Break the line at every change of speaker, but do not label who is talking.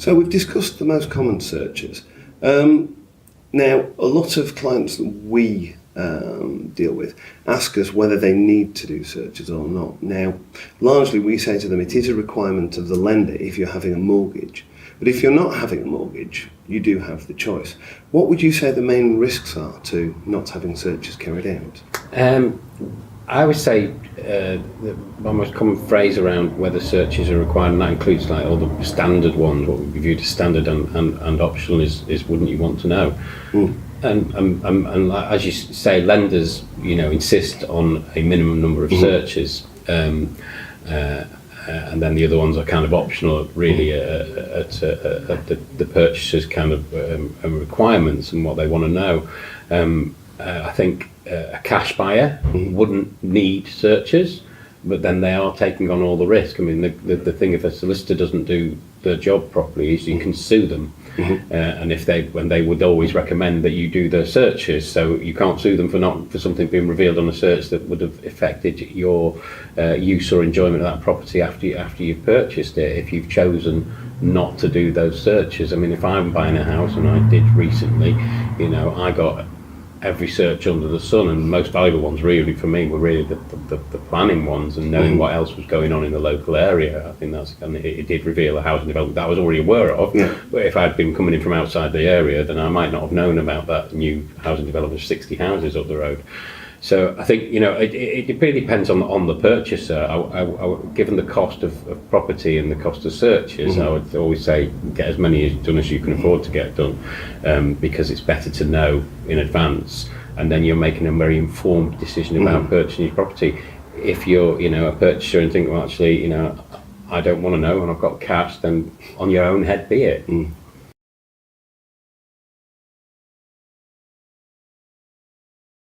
So we've discussed the most common searches. Now, a lot of clients that we deal with ask us whether they need to do searches or not. Now, largely we say to them it is a requirement of the lender if you're having a mortgage. But if you're not having a mortgage, you do have the choice. What would you say the main risks are to not having searches carried out?
I would say the most common phrase around whether searches are required, and that includes like all the standard ones, what would be viewed as standard and optional, is wouldn't you want to know? And as you say, lenders, insist on a minimum number of searches, and then the other ones are kind of optional, really, at the purchaser's kind of requirements and what they want to know. I think a cash buyer wouldn't need searches, but then they are taking on all the risk. I mean, the thing, if a solicitor doesn't do their job properly, is you can sue them. And when they would always recommend that you do the searches, so you can't sue them for something being revealed on a search that would have affected your use or enjoyment of that property after you've purchased it, if you've chosen not to do those searches. I mean, if I'm buying a house, and I did recently, I got every search under the sun, and the most valuable ones really for me were really the planning ones, and knowing what else was going on in the local area. I think it did reveal a housing development that I was already aware of. But if I'd been coming in from outside the area, then I might not have known about that new housing development of 60 houses up the road. So I think it really depends on the purchaser. Given the cost of property and the cost of searches, I would always say get as many done as you can afford to get done, because it's better to know in advance, and then you're making a very informed decision about purchasing your property. If you're a purchaser and think, well, actually, I don't want to know and I've got cash, then on your own head be it.